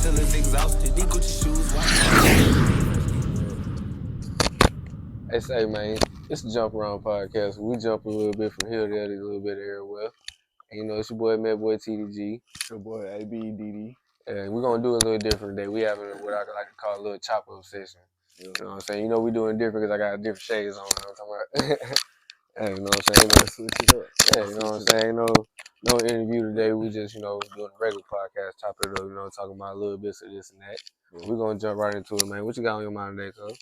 feelings exhausted. These Gucci shoes, why? Hey, say, man, it's the Jump Around Podcast. We jump a little bit from here to there, a little bit everywhere. And, you know, it's your boy, Mad Boy TDG. It's your boy ABDD. And we're going to do a little different today. We having what I like to call a little chop-up session. Yeah. You know what I'm saying? You know, we doing different because I got different shades on. You know what I'm talking about? Hey, you know what I'm saying? Let's switch it up. Yeah, you know what I'm saying? No interview today. We just, you know, doing a regular podcast, chop it up, you know, talking about a little bit of this and that. Yeah. We're going to jump right into it, man. What you got on your mind today, cuz?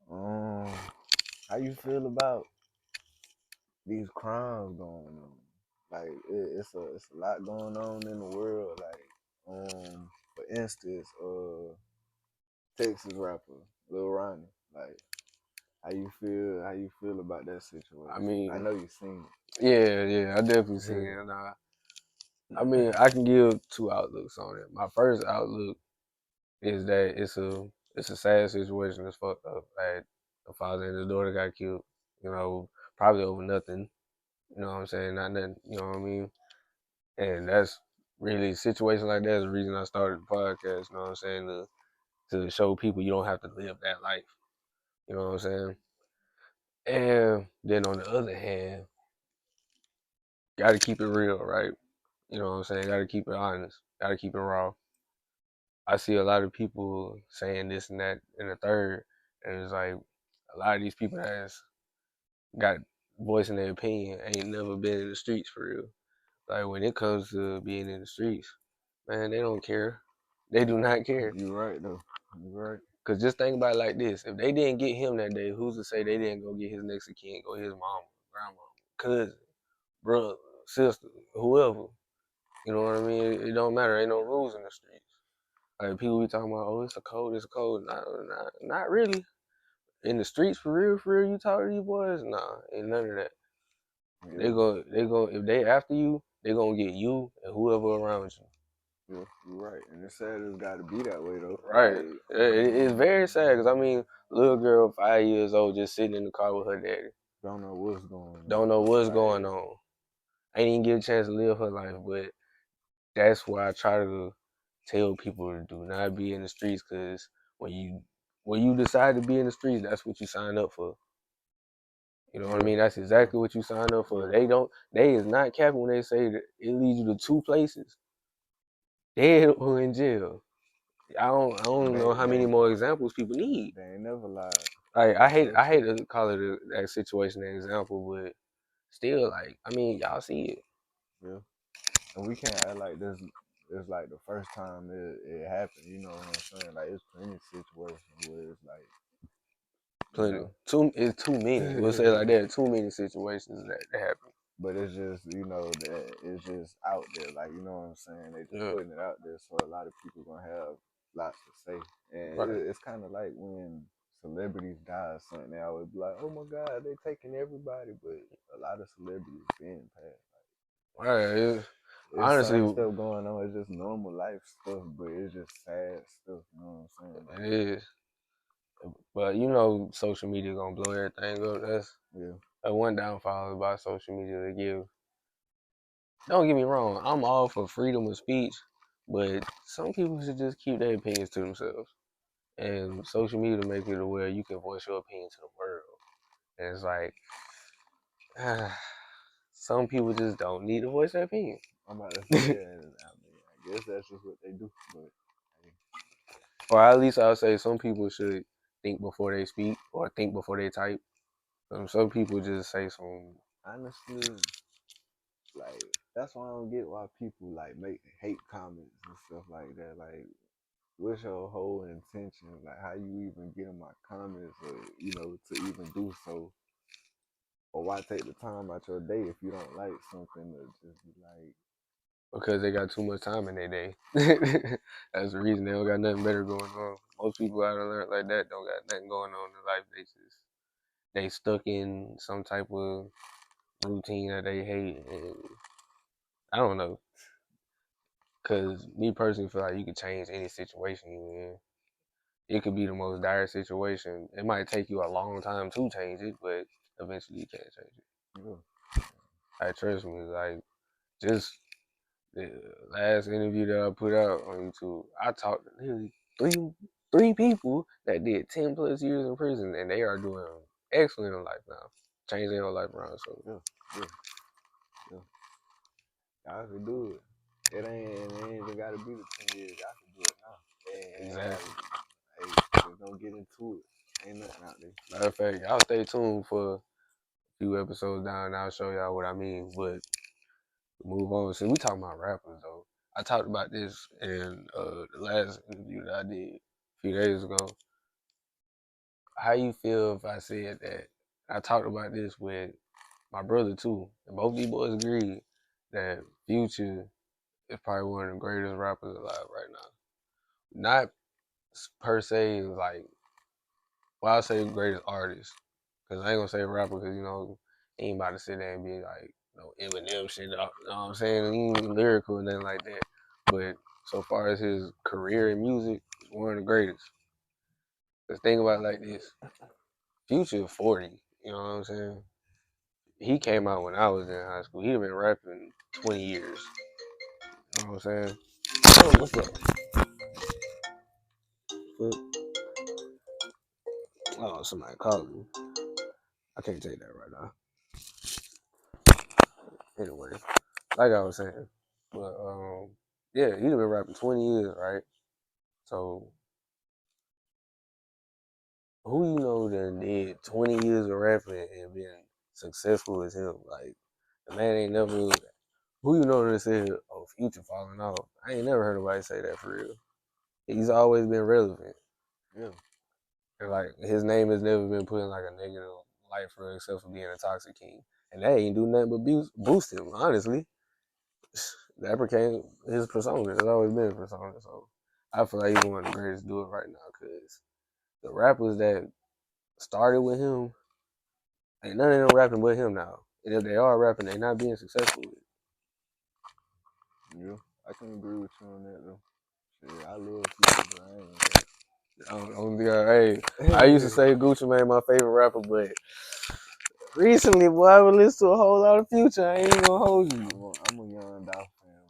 How you feel about these crimes going on? Like it's a lot going on in the world. Like for instance, Texas rapper Lil Ronnie. Like how you feel about that situation? I mean, I know you seen it. Yeah, I definitely seen it. And, I mean, I can give two outlooks on it. My first outlook is that it's a sad situation. It's fucked up. Like the father and the daughter got killed. You know, probably over nothing. You know what I'm saying? Not nothing. You know what I mean? And that's really a situation like that is the reason I started the podcast. You know what I'm saying? To show people you don't have to live that life. You know what I'm saying? And then on the other hand, gotta keep it real, right? You know what I'm saying? Gotta keep it honest. Gotta keep it raw. I see a lot of people saying this and that and the third, and it's like a lot of these people that's got voicing their opinion ain't never been in the streets for real. Like when it comes to being in the streets, man, they don't care. They do not care. You're right though. You're right. Cause just think about it like this: if they didn't get him that day, who's to say they didn't go get his next of kin, go his mama, grandma, cousin, brother, sister, whoever? You know what I mean? It don't matter. Ain't no rules in the streets. Like people be talking about, oh, it's a code, it's a code. Not really. In the streets, for real. You talk to these boys, nah, ain't none of that. Yeah. They go. If they after you, they gonna get you and whoever around you. Yeah, you're right. And it's sad it's got to be that way though. Right. Like, It's very sad because I mean, little girl 5 years old just sitting in the car with her daddy. don't know what's going on. Don't know what's Like, going on. Ain't even get a chance to live her life, but that's why I try to tell people to do not be in the streets because when you decide to be in the streets, that's what you sign up for. You know what I mean? That's exactly what you sign up for. They is not capping when they say that it leads you to two places: dead or in jail. I don't know how many more examples people need. They ain't never lied. Like I hate to call it that situation an example, but still, like I mean, y'all see it. Yeah. And we can't act like this. It's like the first time it happened. You know what I'm saying? Like it's plenty situations where it's like Plenty. It's too many. We'll say it like that. Too many situations that happen. But it's just that it's just out there. Like you know what I'm saying? They just putting it out there, so a lot of people gonna have lots to say. And Right. it's kind of like when celebrities die or something. They always be like, "Oh my God, they taking everybody," but a lot of celebrities being passed. Right. It's Honestly, stuff going on. It's just normal life stuff, but it's just sad stuff. You know what I'm saying? it is. But you know, social media gonna blow everything up. That's one downfall about social media to give. Don't get me wrong, I'm all for freedom of speech, but some people should just keep their opinions to themselves. And social media make it to where you can voice your opinion to the world. And it's like, some people just don't need to voice their opinion. I'm about to say, I guess that's just what they do. But or at least I'll say some people should think before they speak or think before they type. Some people just say some. Honestly, like that's why I don't get why people like make hate comments and stuff like that. Like, what's your whole intention? Like, how you even get in my comments, or to even do so? Or why take the time out your day if you don't like something to just be like? Because they got too much time in their day. That's the reason they don't got nothing better going on. Most people out of like that don't got nothing going on in life. They stuck in some type of routine that they hate, and I don't know. Cause me personally feel like you can change any situation you in. It could be the most dire situation. It might take you a long time to change it, but eventually you can change it. Yeah. Like trust me, like just the last interview that I put out on YouTube, I talked to nearly three people that did 10 plus years in prison, and they are doing excellent in life now, changing their life around. So yeah. Y'all can do it. It ain't even gotta be the 10 years. Y'all can do it now. exactly. Hey, just don't get into it. Ain't nothing out there. Matter of fact, y'all stay tuned for a few episodes down, and I'll show y'all what I mean. But move on. See, we talking about rappers though. I talked about this in the last interview that I did a few days ago. How you feel if I said that? I talked about this with my brother too, and both these boys agreed that Future is probably one of the greatest rappers alive right now. Not per se like, well, I'll say greatest artist, because I ain't gonna say rapper, because ain't about to sit there and be like no Eminem shit. You know what I'm saying? He ain't lyrical and nothing like that. But so far as his career in music, he's one of the greatest. Cause think about it like this: Future 40. You know what I'm saying? He came out when I was in high school. He'd have been rapping 20 years. You know what I'm saying? Oh, what's up? Oh, somebody called me. I can't take that right now. Anyway, like I was saying, but yeah, he'd have been rapping 20 years, right? So who you know that did 20 years of rapping and been successful as him? Like the man ain't never. Who you know that said, "Oh, Future falling off"? I ain't never heard nobody say that for real. He's always been relevant. Yeah. And like his name has never been put in like a negative light for him, except for being a toxic king. And that ain't do nothing but boost him, honestly. That became his persona. It's always been his persona. So I feel like he's one of the greatest to do it right now, because the rappers that started with him, ain't none of them rapping but him now. And if they are rapping, they not being successful with it. Yeah, I can agree with you on that though. Shit, I love Future, but I ain't. I used to say Gucci Mane my favorite rapper, but recently, boy, I would listen to a whole lot of Future. I ain't even gonna hold you. I'm a young Dolph fan,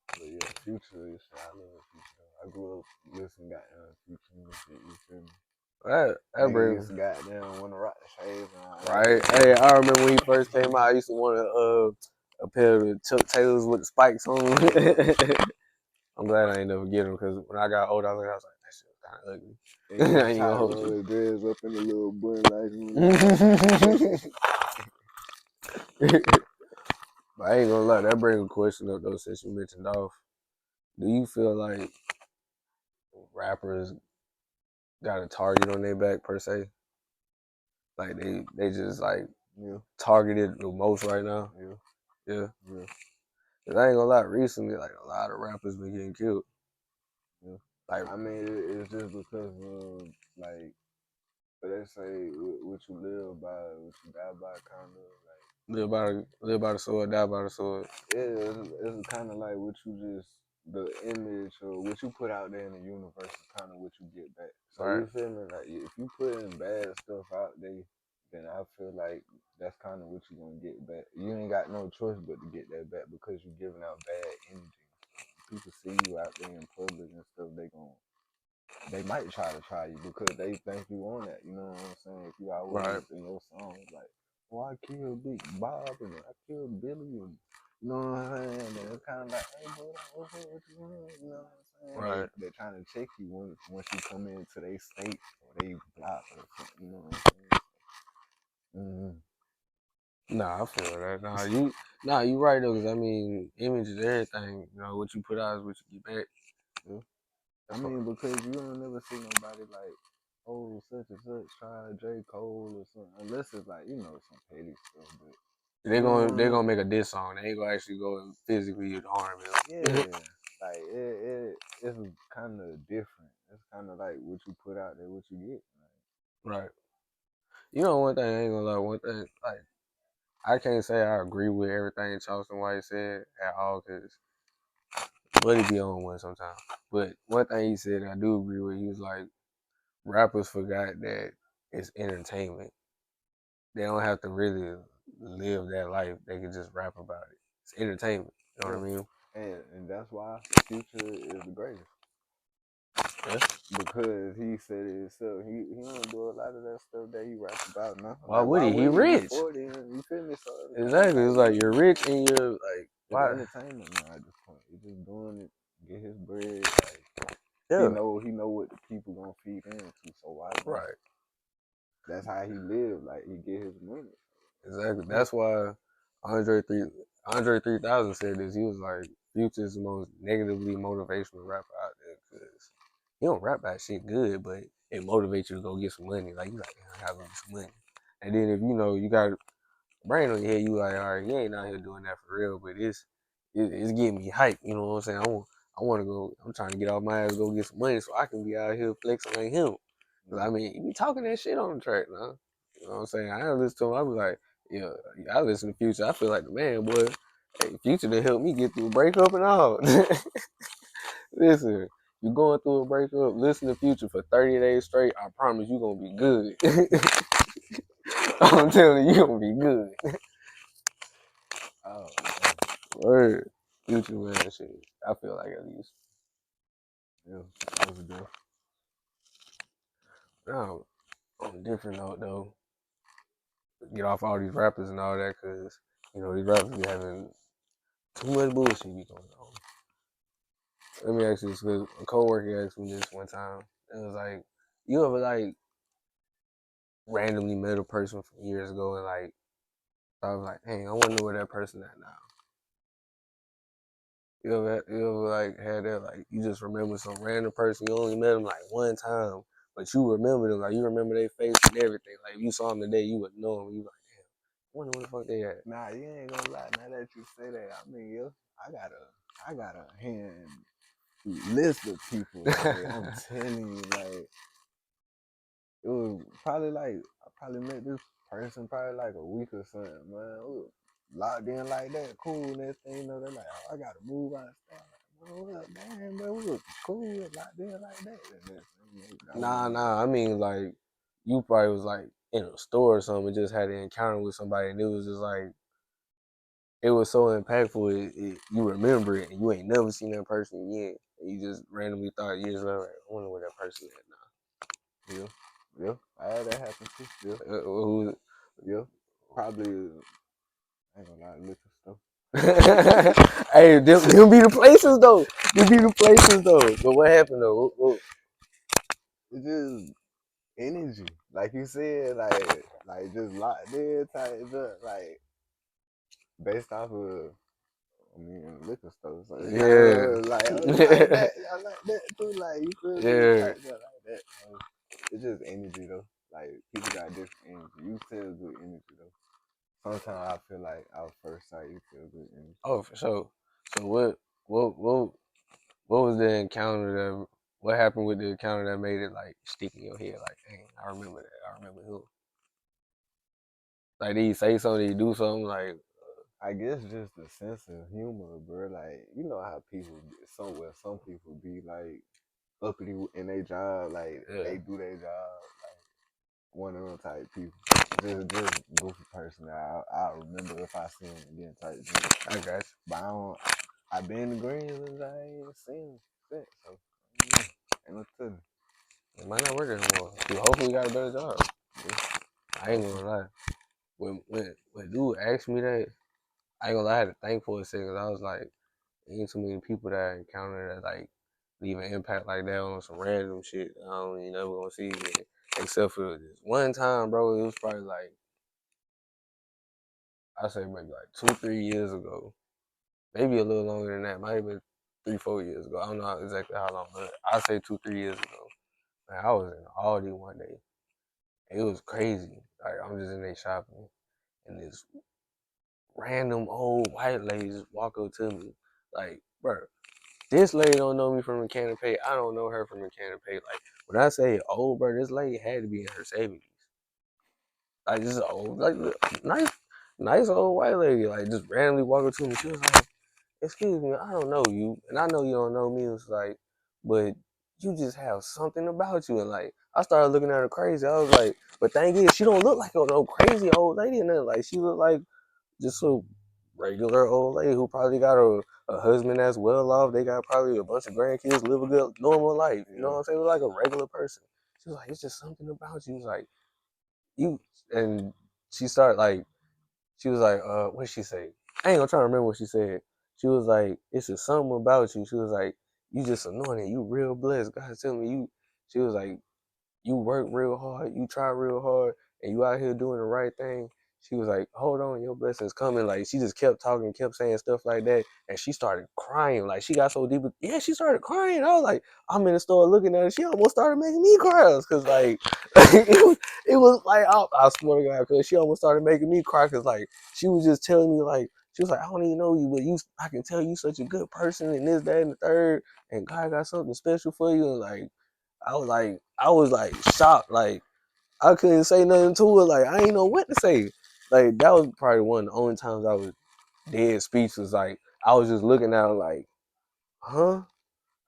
but yeah, Future is. I love Future. I grew up listening goddamn Future and shit. You feel me? That brings goddamn want to rock the shades. right. Hey, I remember when he first came out. I used to want a pair of Chuck Taylors with the spikes on them. I'm glad I ain't never get them, because when I got older, I was like, that shit was kind of ugly. I ain't gonna hold you. Dreads up in the little bun like. But I ain't gonna lie, that brings a question up though, since you mentioned Dolph. Do you feel like rappers got a target on their back per se? Like they just like targeted the most right now? Yeah. Cause I ain't gonna lie, recently like a lot of rappers been getting killed. Yeah. Like, I mean, it's just because of like they say what you live by, what you die by, kind of like live by the sword, die by the sword. Yeah, it's kind of like what you just the image or what you put out there in the universe is kind of what you get back. So right. You feel me? Like if you put in bad stuff out there, then I feel like that's kind of what you're gonna get back. You ain't got no choice but to get that back because you're giving out bad energy. People see you out there in public and stuff, they might try you because they think you on that. You know what I'm saying? If you always in your songs like, "Oh, I killed Big Bob and I killed Billy," and you know what I'm saying? And it's kind of like, "Hey, bro, what's up with you?" You know what I'm saying? Right. They're trying to check you once you come into their state or they block or something. You know what I'm saying? Nah, I feel that. You right though, because I mean, image is everything. You know, what you put out is what you get back. Yeah. I mean, because you don't never see nobody like, "Oh, such and such try J. Cole or something," unless it's like, some petty stuff. But they're gonna make a diss song. They ain't gonna actually go and physically harm him. Yeah, like it's kind of different. It's kind of like what you put out there, what you get. Right. One thing I ain't gonna lie. One thing, like, I can't say I agree with everything Charleston White said at all, because Buddy be on one sometimes. But one thing he said I do agree with, he was like, rappers forgot that it's entertainment. They don't have to really live that life. They can just rap about it. It's entertainment. You know what I mean? And that's why Future is the greatest. Yeah. Because he said it himself. He don't do a lot of that stuff that he raps about now. Why Like, would he? He rich. before then? You feel me? So Exactly. It's like you're rich and you're like, it's why? entertainment now at this point. He's just doing it, get his bread. Like, Yeah. he know what the people gonna feed into. So why? Right. That's how he live. Like, he get his money. Exactly. That's why Andre 3000 said this. He was like, Future's the most negatively motivational rapper out there because he don't rap about shit good, but it motivates you to go get some money. Like, you like, I gotta go get some money. And then if you know you got a brain on your head, you like, all right, you ain't out here doing that for real, but it's getting me hype. You know what I'm saying? I want to go. I'm trying to get off my ass, go get some money, so I can be out here flexing like him. Cause I mean, you be talking that shit on the track, now. You know what I'm saying? I listen to him. I be like, yeah, I listen to Future. I feel like the man, boy. Hey, Future to help me get through a breakup and all. Listen, you going through a breakup, listen to Future for 30 days straight. I promise you gonna be good. I'm telling you, gonna be good. Oh, Word. Future, man, shit. I feel like at least. yeah, that was good. Now, on a different note, though, get off all these rappers and all that, because, you know, these rappers be having too much bullshit be going on. Let me ask you this, because a coworker asked me this one time. It was like, you ever, like, randomly met a person from years ago and, like, I was like, hey, I want to know where that person at now. You ever like had that, like, you just remember some random person, you only met them like one time, but you remember them, like, you remember their face and everything. Like, if you saw them today, you would know them. You like, damn, I wonder where the fuck they at. Nah, you ain't gonna lie. Now that you say that, I mean, yo, I got a hand list of people. Like, I'm telling you, like, it was probably like I probably met this person probably like a week or something, man. We was locked in like that, cool. Next thing you know, they're like, oh, I gotta move out of stuff. What up, man? But we was cool, locked in like that. Nah. I mean, like, you probably was like in a store or something, and just had an encounter with somebody, and it was just like, it was so impactful. You remember it, and you ain't never seen that person again. And you just randomly thought years later, like, I wonder where that person at now. Yeah, I had that happen too. Yeah, Who? yeah, probably. I ain't gonna lie, liquor stuff. Hey, them be the places though. Them be the places though. But what happened though? It's just energy, like you said, like just locked in, tightened up, like based off of. I mean, liquor stores. So, Yeah. like, like that. I like that too. Like, you feel me? Yeah. Like that. It's just energy though. Like, people got different energy. You feel good energy though. Sometimes I feel like our first sight, you feel good energy. Oh, for sure. So what was the encounter that? What happened with the encounter that made it like stick in your head? Like, dang, I remember that. I remember him. Like, did he say something? Did he do something? Like, I guess just the sense of humor, bro. Like, you know how people, some people be like uppity in their job, like yeah. they do their job, like one of them type people. Just goofy person that I'll remember if I see him again type thing. I got you. But I've been to Greens and I ain't seen him since, so ain't no telling. It might not work anymore. Dude, hopefully he got a better job. Yeah. I ain't gonna lie. When dude asked me that, I ain't gonna lie, I had to think for a second. Cause I was like, ain't too many people that I encounter that like leave an impact like that on some random shit. I don't you never gonna see it. Except for this one time, bro. It was probably like, I say maybe like 2-3 years ago. Maybe a little longer than that. Might have been 3-4 years ago. I don't know exactly how long, but I say 2-3 years ago. Man, I was in Aldi one day. It was crazy. Like, I'm just in there shopping, and this random old white lady just walk up to me. Like, bro, this lady don't know me from a can of paint. I don't know her from a can of paint. Like, when I say old, bro, this lady had to be in her 70s. Like, this is old, like, nice old white lady. Like, just randomly walk up to me. She was like, excuse me, I don't know you, and I know you don't know me. It's like, but you just have something about you. And like, I started looking at her crazy. I was like, but thing is, she don't look like no crazy old lady and nothing. Like, she look like just so regular old lady who probably got a husband that's well off. They got probably a bunch of grandkids, live a good normal life. You know what I'm saying? Like a regular person. She was like, it's just something about you. She was like, you, and she started like, she was like, what did she say? I ain't gonna try to remember what she said. She was like, it's just something about you. She was like, you just anointed. You real blessed. God tell me you. She was like, you work real hard, you try real hard, and you out here doing the right thing. She was like, hold on, your blessing's coming. Like, she just kept talking, kept saying stuff like that. And she started crying. Like, she got so deep. Yeah, she started crying. I was like, I'm in the store looking at her. She almost started making me cry. Because, like, it was like, I swear to God, because she almost started making me cry. Because, like, she was just telling me, like, she was like, I don't even know you, but I can tell you such a good person and this, that, and the third. And God got something special for you. And, like, I was like shocked. Like I couldn't say nothing to her. Like I ain't know what to say. Like that was probably one of the only times I was dead speechless. Like I was just looking at her like, huh?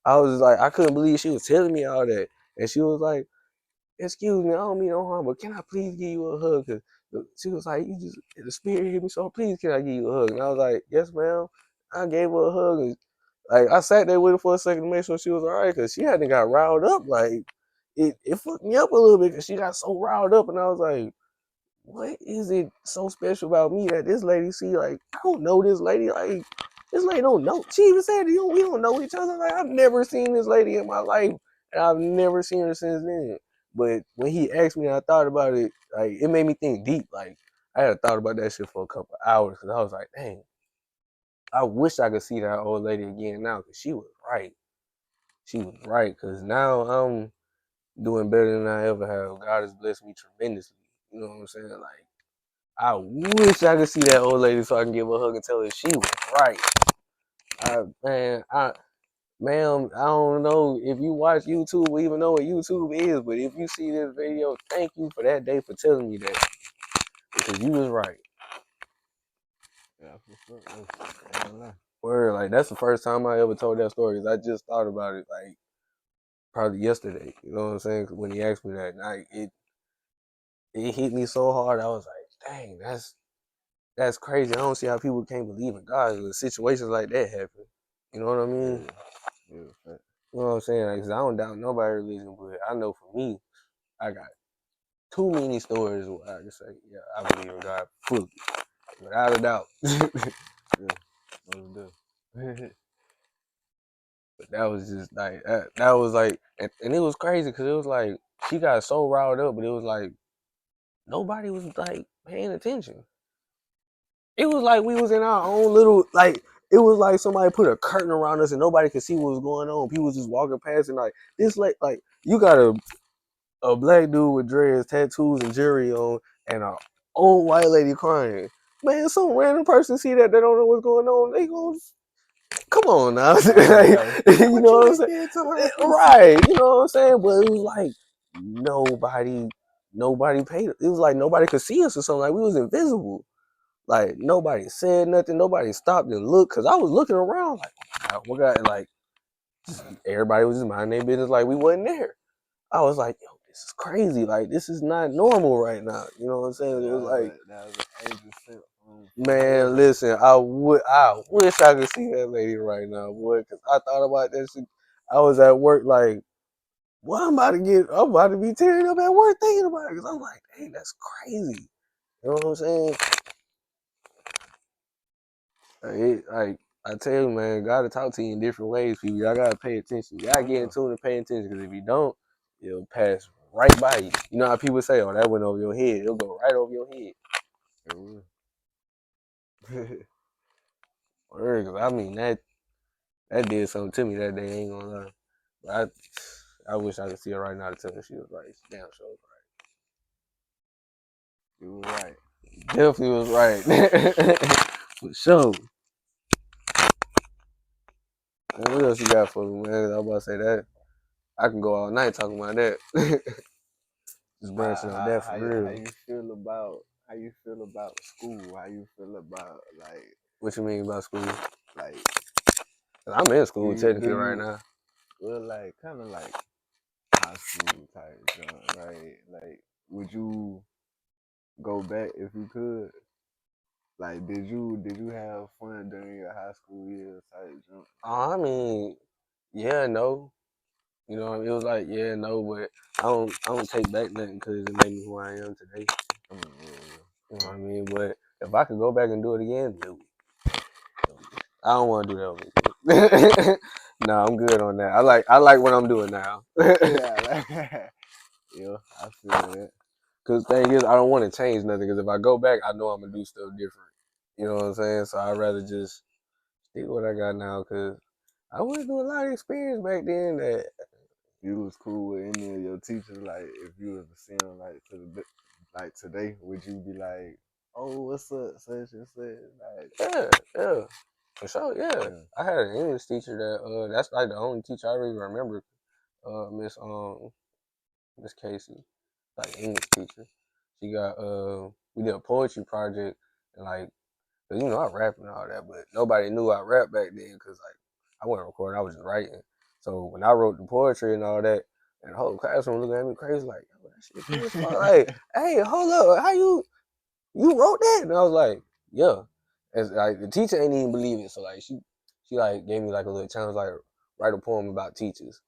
I was like, I couldn't believe she was telling me all that. And she was like, excuse me, I don't mean no harm, but can I please give you a hug? Cause she was like, the spirit hit me, so please can I give you a hug? And I was like, yes, ma'am. I gave her a hug. And like I sat there with her for a second to make sure she was all right, because she hadn't got riled up. Like it fucked me up a little bit because she got so riled up, and I was like, what is it so special about me that this lady see? Like I don't know this lady. Like this lady don't know. She even said, we don't know each other. Like I've never seen this lady in my life, and I've never seen her since then. But when he asked me, and I thought about it. Like it made me think deep. Like I had thought about that shit for a couple of hours because I was like, dang, I wish I could see that old lady again now because she was right. She was right because now I'm doing better than I ever have. God has blessed me tremendously. You know what I'm saying? Like I wish I could see that old lady so I can give her a hug and tell her she was right. Ma'am, I don't know if you watch YouTube or even know what YouTube is, but if you see this video, thank you for that day for telling me that because you was right. Yeah, for sure. Word, like that's the first time I ever told that story. Cause I just thought about it like probably yesterday. You know what I'm saying? When he asked me that, like it hit me so hard. I was like, dang, that's crazy. I don't see how people can't believe in God when situations like that happen. You know what I mean? Yeah. You know what I'm saying? Like, 'cause I don't doubt nobody's religion, but I know for me, I got too many stories where I can say, yeah, I believe in God fully, without a doubt. But that was just like that was like, and it was crazy because it was like she got so riled up, but it was like nobody was like paying attention. It was like we was in our own little like. It was like somebody put a curtain around us and nobody could see what was going on. People was just walking past and like this like you got a black dude with dreads, tattoos, and jewelry on, and a old white lady crying. Man, some random person see that they don't know what's going on. They go, come on now, you know what I'm saying? Right, you know what I'm saying? But it was like nobody paid. It was like nobody could see us or something. Like we was invisible. Like nobody said nothing. Nobody stopped and looked because I was looking around like, what got like everybody was just minding their business like we wasn't there. I was like, yo, this is crazy. Like this is not normal right now. You know what I'm saying? It was like that was an angel sent. Man, listen, I wish I could see that lady right now, boy, because I thought about that shit. I was at work like, well, I'm about to be tearing up at work thinking about it, because I'm like, dang, that's crazy. You know what I'm saying? Like I tell you, man, God to talk to you in different ways, people. Y'all gotta pay attention. Y'all get in tune and pay attention, because if you don't, it'll pass right by you. You know how people say, oh, that went over your head. It'll go right over your head. It will. Cause I mean, that did something to me that day, ain't gonna lie. But I wish I could see her right now to tell her she was right. She damn sure was right. You were right. Definitely was right. For sure. Man, what else you got for me, man? I was about to say that. I can go all night talking about that. Just branching on that for real. How you feel about school? How you feel about like What you mean about school? like I'm in school technically right now. Well, like kind of like high school type stuff, right? Like, would you go back if you could? Like, did you have fun during your high school years type jump? I mean, yeah, no. You know, it was like, yeah, no, but I don't take back nothing because it made me who I am today. I mean, yeah. You know what I mean? But if I could go back and do it again, no. I don't want to do that. No, I'm good on that. I like what I'm doing now. Yeah, yeah, I feel that. Cause the thing is, I don't want to change nothing. Cause if I go back, I know I'm gonna do stuff different. You know what I'm saying? So I'd rather just stick with what I got now. Cause I went through a lot of experience back then that You was cool with any of your teachers. Like, if you was to see them like like today, would you be like, "Oh, what's up, such and such?" Like, yeah, for sure, yeah. yeah. I had an English teacher that that's like the only teacher I really remember. Miss Casey, like English teacher. She got we did a poetry project and like, cause you know I rap and all that, but nobody knew I rap back then, cause like I wasn't recording, I was just writing. So when I wrote the poetry and all that, and the whole classroom looking at me crazy, like, yo, that shit cool as fuck. Like, hey, hold up, how you wrote that? And I was like, yeah. And like the teacher ain't even believe it, so like she like gave me like a little challenge, like write a poem about teachers.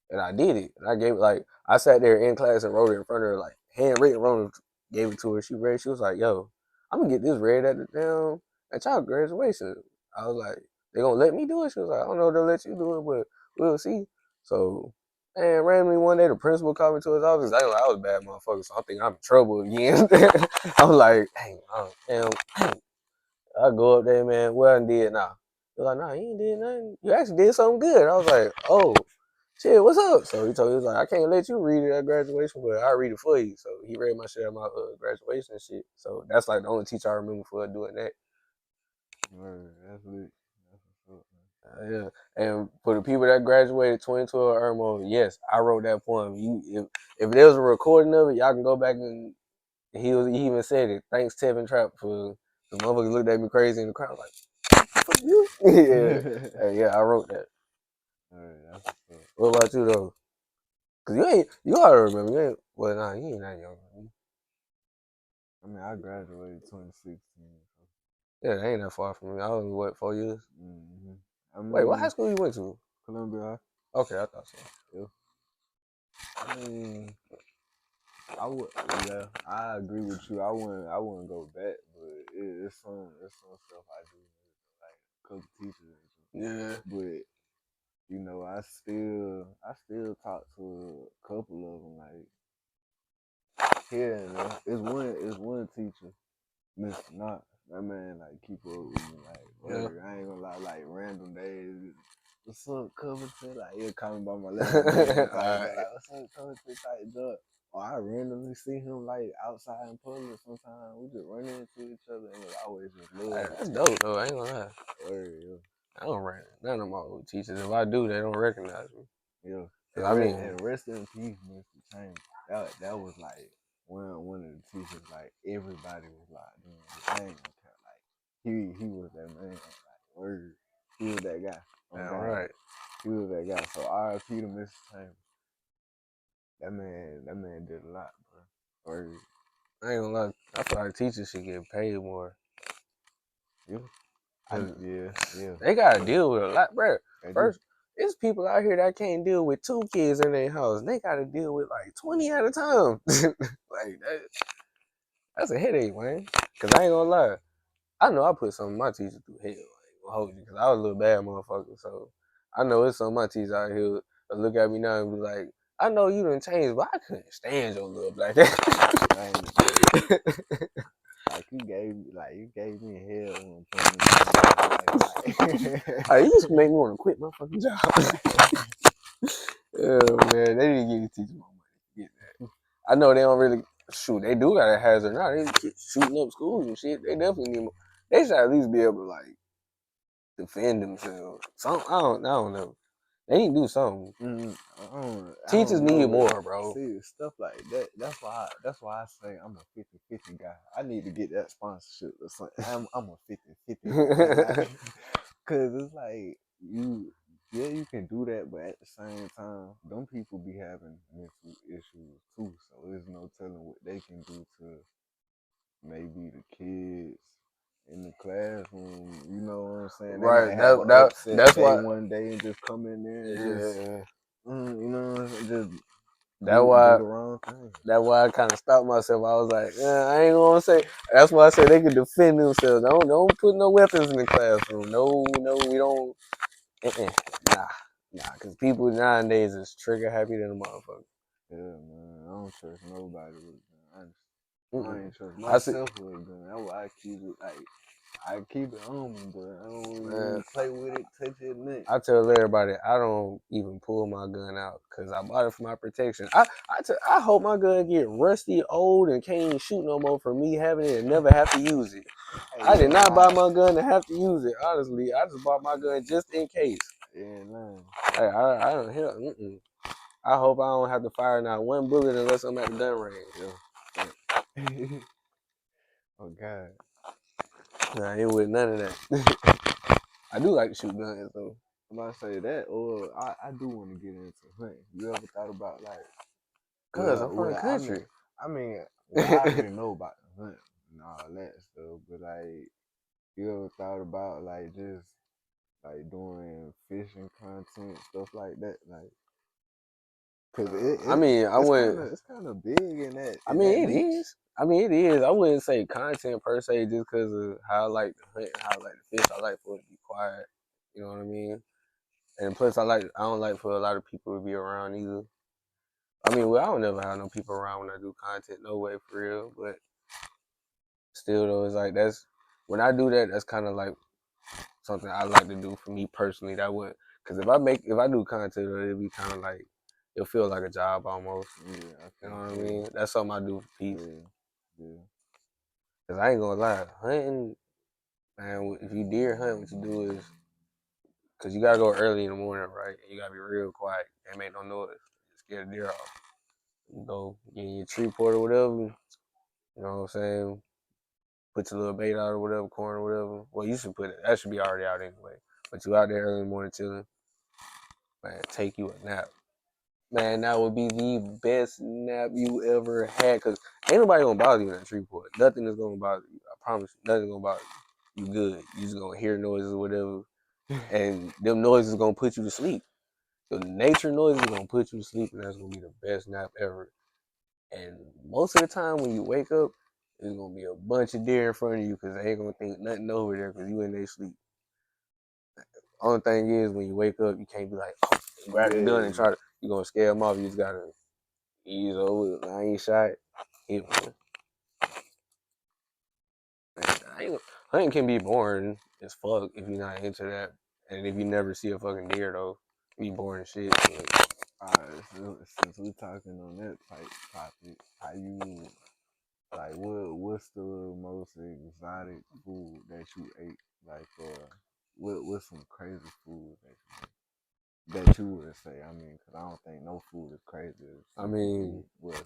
And I did it. And I gave it like I sat there in class and wrote it in front of her, like handwritten, wrote it, gave it to her. She read. She was like, "Yo, I'm gonna get this read at the damn at y'all graduation." I was like, "They gonna let me do it?" She was like, "I don't know if they'll let you do it, but we'll see." So, and randomly one day the principal called me to his office. I was a bad motherfucker, so I think I'm in trouble again. I was like, "Hey, damn, I go up there, man. What I did now?" He was like, "Nah, you ain't did nothing. You actually did something good." I was like, "Oh." Shit, what's up? So he told me, he was like, I can't let you read it at graduation, but I'll read it for you. So he read my shit at my graduation and shit. So that's like the only teacher I remember for doing that. Word, that's lit. That's what's up, Yeah. And for the people that graduated 2012 or more, yes, I wrote that poem. If there was a recording of it, y'all can go back and he even said it. Thanks Tevin Trap for the motherfuckers looked at me crazy in the crowd like, fuck you. man. Yeah, I wrote that. Word, that's what's up. What about you though? Cause you ought to remember. You ain't, well, nah, you ain't that young. I mean, I graduated 2016. So. Yeah, that ain't that far from me. I was what 4 years. Mm-hmm. I Wait, what high mean, school you went to? Columbia. Okay, I thought so. Yeah. I mean, I would. Yeah, I agree with you. I wouldn't go back, but it's some stuff I do like a couple teachers and shit. Yeah. But you know, I still talk to a couple of them like here and there. It's one teacher, Mr. Knox. That man like keep up with me like Yeah. word. I ain't gonna lie, like random days. What's up, Covington? Like he'll call me by my last name. Alright. Like what's up, Covington? Type up. Or I randomly see him like outside in public. Sometimes we just run into each other and it always just love. That's dope though. I ain't gonna lie. Word, I don't run none of my old teachers. If I do, they don't recognize me. yeah. 'Cause And rest in peace, Mr. Chambers. That was like one of the teachers. Like everybody was like, I ain't gonna care. Like he was that man. Like word, he was that guy. Oh all God, right. he was that guy. So R.I.P. to Mr. Chambers. That man did a lot, bro. Word. I ain't gonna lie. I feel like teachers should get paid more. Yeah. Yeah. They gotta deal with a lot, bro. They do. First, there's people out here that can't deal with 2 kids in their house. They gotta deal with like 20 at a time. Like that's a headache, man. Cause I ain't gonna lie. I know I put some of my teachers through hell. I ain't gonna hold you, cause I was a little bad motherfucker. So I know it's some of my teachers out here that look at me now and be like, I know you done changed, but I couldn't stand your little black ass. Like you gave me hell when putting me Like, you just make me want to quit my fucking job. Oh man, they need to give these teachers more money. Get that. I know they don't really shoot. They do got a hazard now. They keep shooting up schools and shit. They definitely need more. They should at least be able to like defend themselves. I don't know. They need to do something. I Teachers don't know, need but more, bro. see stuff like that. That's why I say I'm a 50-50 guy. I need to get that sponsorship or something. I'm a 50-50 guy. Like, cause it's like you can do that, but at the same time, them people be having mental issues too. So there's no telling what they can do to maybe the kids what I'm saying? They Right. might have an upset That's day why. one day and just come in there and just, Yeah. you know, just That's do why. the wrong thing. That's why I kind of stopped myself. I was like, I ain't gonna say. That's why I said they could defend themselves. Don't put no weapons in the classroom. No, we don't. Nah. Because people nowadays is trigger happy than a motherfucker. Yeah, man. I don't trust nobody with gun. I ain't trust I see, myself with a gun. That's why I keep it like I keep it on me, but I don't man. even play with it, touch it, nothing. I tell everybody I don't even pull my gun out because I bought it for my protection. I hope my gun get rusty, old, and can't even shoot no more for me having it and never have to use it. Hey, I did not buy my gun to have to use it. Honestly, I just bought my gun just in case. Yeah, man. Hey, I don't hear. I hope I don't have to fire not one bullet unless I'm at the gun range. Yeah. Oh God. Nah, ain't with none of that. I do like to shoot guns though. I'm about to say that, or I do want to get into hunting. You ever thought about like? Cause I'm from the country. I mean, well, I already know about the hunt and all that stuff, but like, you ever thought about like just like doing fishing content stuff like that, like? Cause I mean, I wouldn't. it's kind of big in that. I In that mean, it niche. is. I mean, it is. I wouldn't say content per se, just because of how I like to hunt, and how I like to fish. I like for it to be quiet. You know what I mean? And plus, I don't like for a lot of people to be around either. I mean, well, I don't never have no people around when I do content, no way for real. But still, though, it's like when I do that, that's kind of like something I like to do for me personally. That would, because if I do content, it'll be kind of like it'll feel like a job almost. Yeah, You know what I mean? That's something I do for peace. Yeah. Cause I ain't gonna lie, hunting, man. If you deer hunt, what you do is, cause you gotta go early in the morning, right? And you gotta be real quiet. Can't make no noise. Scare the deer off. You go get in your tree port or whatever. You know what I'm saying? Put your little bait out or whatever, corn or whatever. Well, you should put it. That should be already out anyway. But you out there early in the morning chilling. Man, take you a nap. Man, that would be the best nap you ever had. Cause ain't nobody gonna bother you in that tree port. Nothing is gonna bother you. I promise you, nothing's gonna bother you. You good. You just gonna hear noises or whatever. And them noises gonna put you to sleep. The nature noises gonna put you to sleep, and that's gonna be the best nap ever. And most of the time when you wake up, there's gonna be a bunch of deer in front of you because they ain't gonna think nothing over there because you in their sleep. Only thing is when you wake up, you can't be like, oh, grab the gun and try to. You gonna scare them off. You just gotta ease over. I ain't shot. Hit one. Hunting can be boring as fuck if you're not into that, and if you never see a fucking deer though, it be boring as shit. But, Alright, so since we're talking on that type topic, how you like what's the most exotic food that you ate? Like what's some crazy food that you would say? I mean, cause I don't think no food is crazy. I mean,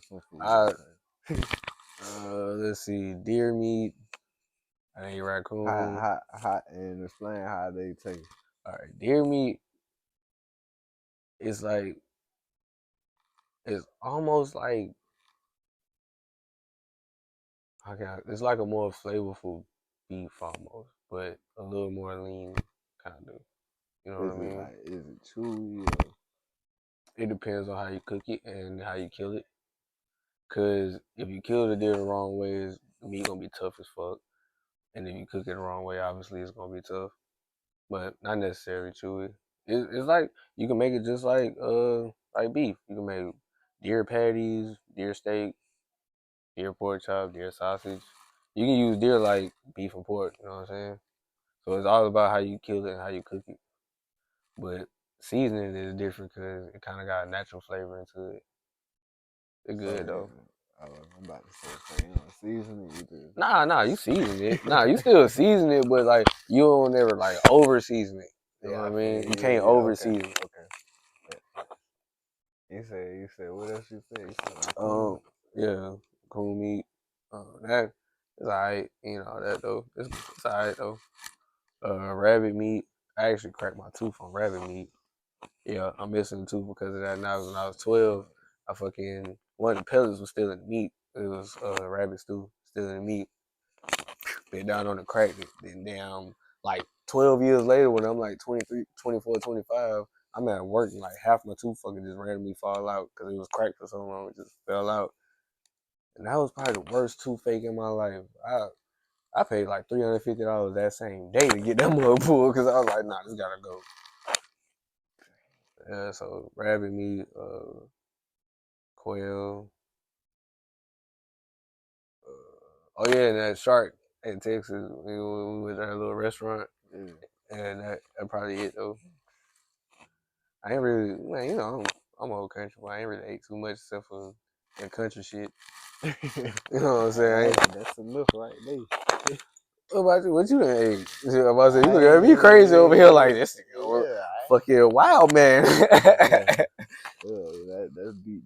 Some food I is crazy. let's see, deer meat. I ate raccoon. How and explain how they taste. All right, deer meat is like it's almost like it's like a more flavorful beef almost, but a little more lean kind of. You know what I mean? Is it chewy or? It depends on how you cook it and how you kill it. Cause if you kill the deer the wrong way, the meat gonna be tough as fuck. And if you cook it the wrong way, obviously it's gonna be tough, but not necessarily chewy. It's like you can make it just like beef. You can make deer patties, deer steak, deer pork chop, deer sausage. You can use deer like beef and pork. You know what I'm saying? So it's all about how you kill it and how you cook it. But seasoning is different because it kind of got a natural flavor into it. It's good though. I'm about to say, you know, seasoning you do. Nah, you season it. Nah, you still season it, but like you don't ever like over season it. You know what I mean? You can't over season. Okay. You said what else you said? You said raccoon? Yeah, coon meat. That is alright. You know that though. It's alright though. Rabbit meat. I actually cracked my tooth on rabbit meat. Yeah, I'm missing a tooth because of that. Now when I was 12, I fucking one of the pellets was still in the meat. It was rabbit stew still in the meat. Bit down on the crack, then damn like 12 years later when I'm like 23, 24, 25, I'm at work and like half my tooth fucking just randomly fall out because it was cracked for so long. It just fell out. And that was probably the worst toothache in my life. I paid like $350 that same day to get that mug pulled because I was like, nah, this gotta go. Yeah, so rabbit meat, quail. Oh yeah, and that shark in Texas, we went to that little restaurant, and that probably it though. I ain't really, man, you know, I'm old country, but I ain't really ate too much except for that country shit. You know what I'm saying? That's enough right there. What about you? What you done ate? I'm about to say, you look at me crazy over here like this nigga. Fucking wild man. That's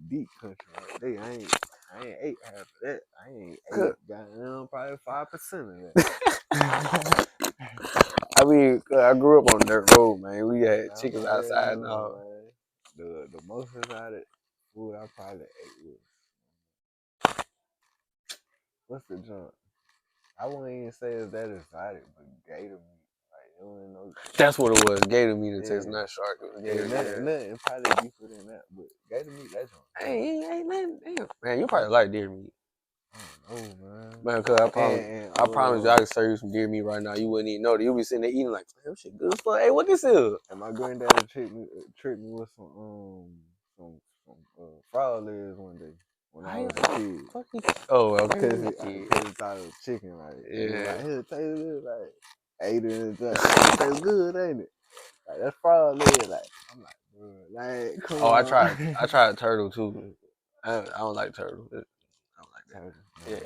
deep country right there. I ain't ate half of that. I ain't ate goddamn probably 5% of that. I mean, I grew up on dirt road, man. We had chickens outside and all. The most exotic food I probably ate was, what's the junk? I wouldn't even say it's that exotic, but gator meat. Like, you don't even know. That's what it was. Gator meat in Texas, not shark. It was gator meat. Nothing probably deeper than that, but gator meat, that's junk. Hey, ain't nothing. Damn. Man, you probably like deer meat. I don't know, man. Man, cause I promise you, I can serve you some deer meat right now. You wouldn't even know that. You'll be sitting there eating like, damn, shit good as fuck. Hey, what this is? And my granddaddy tricked me with some frog legs one day when I was a kid. Oh, okay. Because he thought it was chicken, like, yeah. Like, here, taste it, like, ate it and it tastes good, ain't it? Like, that's frog leg, like, I'm like, bro, like, come on. I tried turtle too. I don't like turtle. I don't like that. Yeah,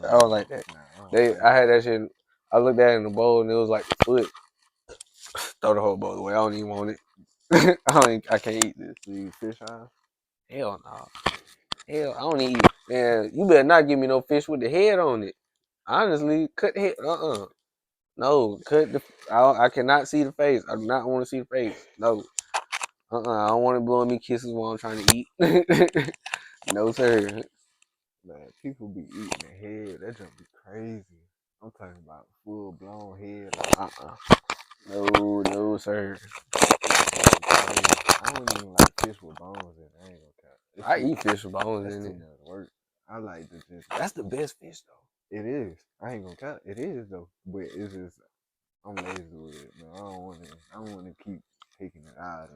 I don't like that. I had that shit. I looked at it in the bowl and it was like the foot. Throw the whole bowl away. I don't even want it. I can't eat this. Do you eat fish eyes? Hell no. Hell, I don't eat. Man, you better not give me no fish with the head on it. Honestly, cut the head. No, cut the. I cannot see the face. I do not want to see the face. No. I don't want it blowing me kisses while I'm trying to eat. No, sir. Man, people be eating the head. That just be crazy. I'm talking about full blown head. Like, No, sir. I don't even like fish with bones in it. I ain't gonna count. I eat fish with bones in it. Too much work. I like to just. That's the best fish though. It is. I ain't gonna count. It is though. But it's just I'm lazy with it, man. I don't want to keep taking it out.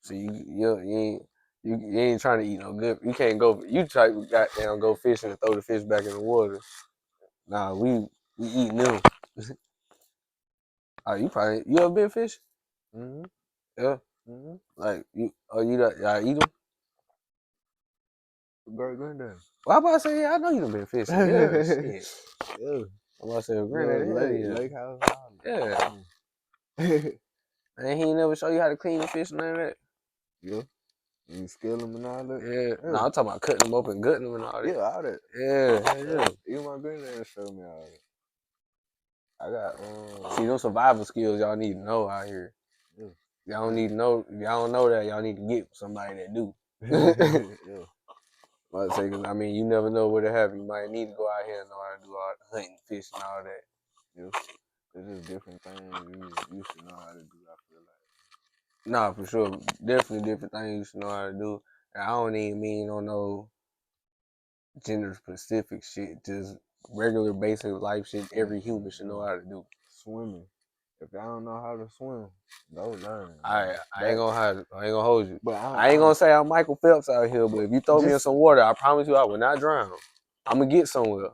So you ain't trying to eat no good. You can't go. You try to goddamn go fishing and throw the fish back in the water. Nah, we eating them. Oh, you ever been fishing? Mm-hmm. Yeah. Mm-hmm. Like y'all eat them? Great granddad. Well, I'm about to say, yeah, I know you done been fishing. Yeah, shit. Yeah. I'm about to say, granddad, Lake House. Yeah. And he ain't never show you how to clean the fish and none of that. Yeah. You scale them and all that? Yeah. No, I'm talking about cutting them open, gutting them and all that. Yeah, all that. Yeah. Even my granddad showed me all that. I got see, those survival skills y'all need to know out here. Yeah. Y'all don't need to know. Y'all don't know that. Y'all need to get somebody that do. Yeah. But say, cause I mean, you never know what to happen. You might need to go out here and know how to do all the hunting, fishing, all that. Yeah. It's just different things you should know how to do. I feel like. Nah, for sure. Definitely different things you should know how to do. And I don't even mean on no gender specific shit. Just regular basic life shit every human should know how to do. Swimming. If y'all don't know how to swim, go learn. I ain't gonna hold you. But I ain't gonna say I'm Michael Phelps out here, but if you throw me in some water, I promise you I will not drown. I'm gonna get somewhere.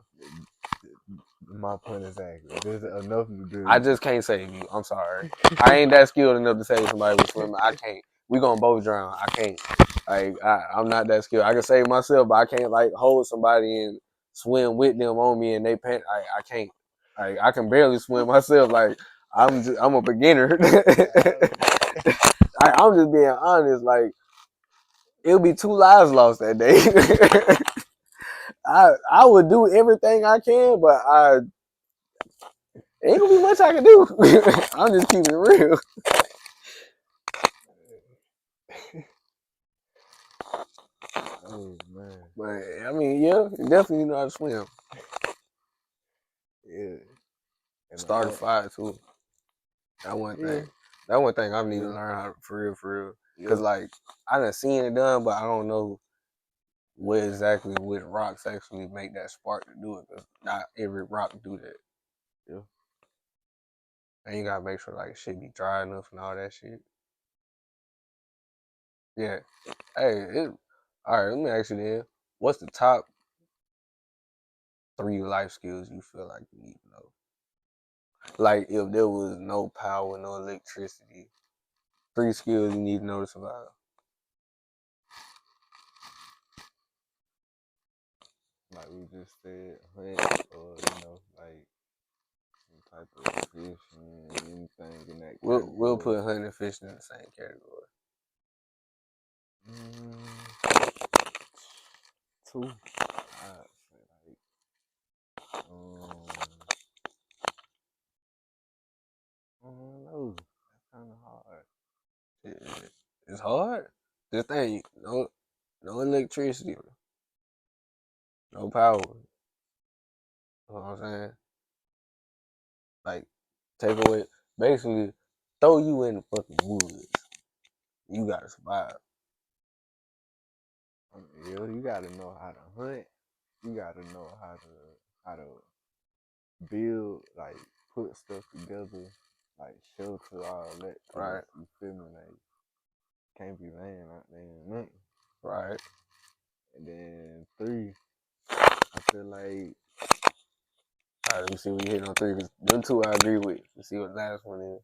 My point is accurate. There's enough to do. I just can't save you. I'm sorry. I ain't that skilled enough to save somebody with swimming. I can't. We gonna both drown. I can't. Like I'm not that skilled. I can save myself, but I can't like hold somebody and swim with them on me and they pant. I can't. Like I can barely swim myself. Like I'm a beginner. I'm just being honest. Like it'll be 2 lives lost that day. I would do everything I can, but ain't gonna be much I can do. I'm just keeping it real. Oh man. But I mean, yeah, you definitely know how to swim. Yeah. Start a fire too. That one Yeah. thing. That one thing I need to Yeah. learn how to, for real. Yeah. Cause like I done seen it done, but I don't know what exactly which rocks actually make that spark to do it. Cause not every rock do that. Yeah. And you gotta make sure like shit be dry enough and all that shit. Yeah. Hey, all right. Let me ask you then. What's the top 3 life skills you feel like you need to know? Like if there was no power, no electricity, 3 skills you need to know to survive. Like we just said, hunt or like some type of fishing, anything in that We'll category. put hunting and fishing in the same category. 2. I'd say like I don't know. That's kind of hard. Yeah. It's hard. This thing, no electricity, no power. You know what I'm saying? Like, take away, basically, throw you in the fucking woods. You gotta survive. You gotta know how to hunt. You gotta know how to build, like put stuff together, like shelter, all that. Right. You feel me? Like can't be laying out there and nothing. Right. And then 3, I feel like All right, let me see what you hit on 3. Cause them 2 I agree with. Let's see what the last one is.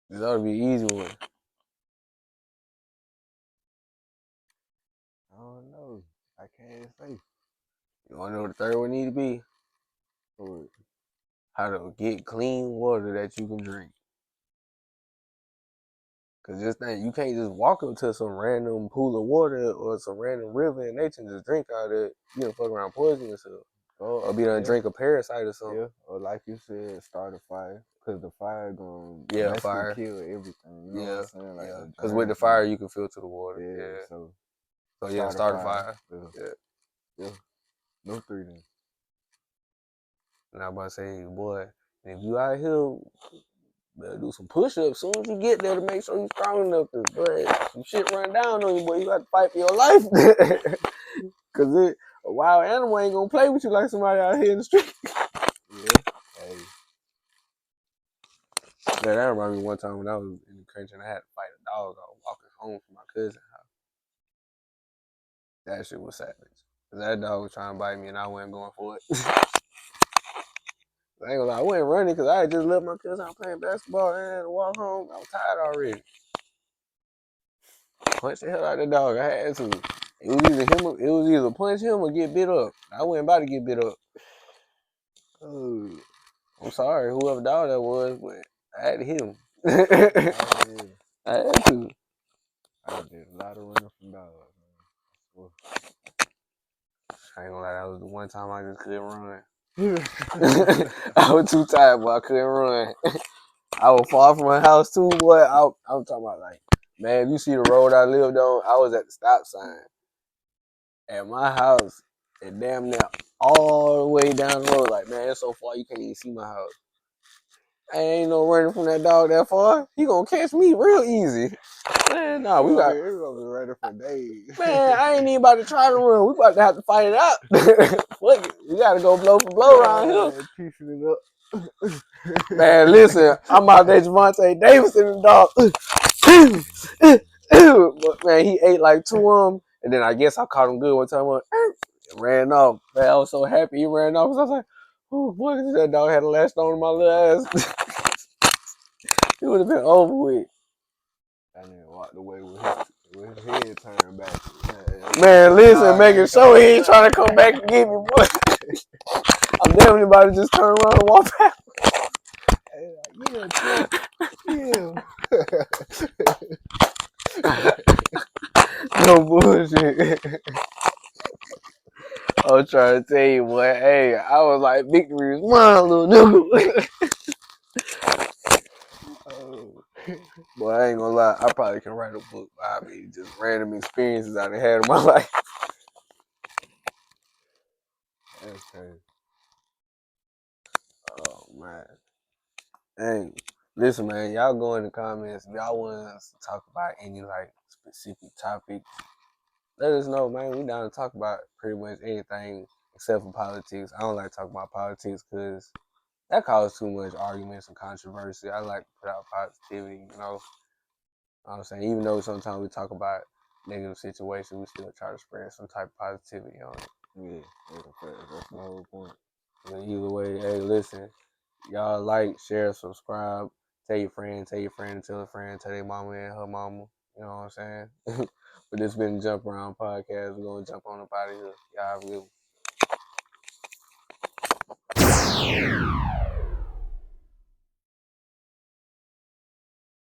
This ought to be an easy one. I don't know. I can't say. You wanna know what the 3rd one need to be? Or How to get clean water that you can drink. Cause this thing, you can't just walk up to some random pool of water or some random river in nature and just drink out of it. You gonna fuck around poison yourself. Or be done drink a parasite or something. Yeah, or like you said, start a fire. Cause the fire gonna fire. kill everything. You know what I'm saying? Like yeah. Cause with the fire you can filter the water. Yeah. So start a fire. Yeah. No 3 then. And I'm about to say, boy, if you out here, better do some push-ups soon as you get there to make sure you're strong enough. Cause boy, some shit run down on you, boy. You got to fight for your life. Cause a wild animal ain't gonna play with you like somebody out here in the street. Yeah. Hey. Yeah, that reminded me one time when I was in the country and I had to fight a dog. I was walking home from my cousin's house. That shit was savage. Cause that dog was trying to bite me and I wasn't going for it. I ain't gonna lie, I wasn't running because I had just left my cousin out playing basketball and I had to walk home. I was tired already. Punch the hell out of the dog. I had to. It was either punch him or get bit up. I wasn't about to get bit up. Oh. I'm sorry, whoever dog that was, but I had to hit him. I had to. I did a lot of running from dogs, man. I ain't gonna lie, that was the one time I just couldn't run. I was too tired, but I couldn't run. I was far from my house too, boy. I'm talking about like, man, if you see the road I lived on, I was at the stop sign at my house and damn near all the way down the road. Like, man, it's so far you can't even see my house. I ain't no running from that dog that far. He gonna catch me real easy. Man, nah, we got. We're gonna be running for days. Man, I ain't even about to try to run. We about to have to fight it out. Fuck it. We gotta go blow for blow around here. Piecing it up. Man, listen, I'm out there, Javante Davis in the dog. But man, he ate like 2 of them, and then I guess I caught him good one time. Ran off. Man, I was so happy he ran off. So I was like, oh boy, that dog had a latched on my little ass. It would have been over with. That nigga walked away with his head turned back. Man, listen, making sure he ain't trying to come back and get me, boy. I'm damn near about to just turn around and walk back. No bullshit. I was trying to tell you, boy. Hey, I was like, victory is mine, little nigga. Boy, I ain't gonna lie. I probably can write a book. I mean, just random experiences I done had in my life. That's crazy. Oh man. Hey, listen, man. Y'all go in the comments. If y'all want us to talk about any like specific topics, let us know, man. We down to talk about pretty much anything except for politics. I don't like talking about politics because that causes too much arguments and controversy. I like to put out positivity, you know. What I'm saying, even though sometimes we talk about negative situations, we still try to spread some type of positivity on it. Yeah, that's a fact. That's the whole point. But either way, hey, listen, y'all like, share, subscribe, tell your friend, tell a friend, tell their mama and her mama. You know what I'm saying? But this been Jump Around Podcast. We're gonna jump on up out of here. Y'all have a good one.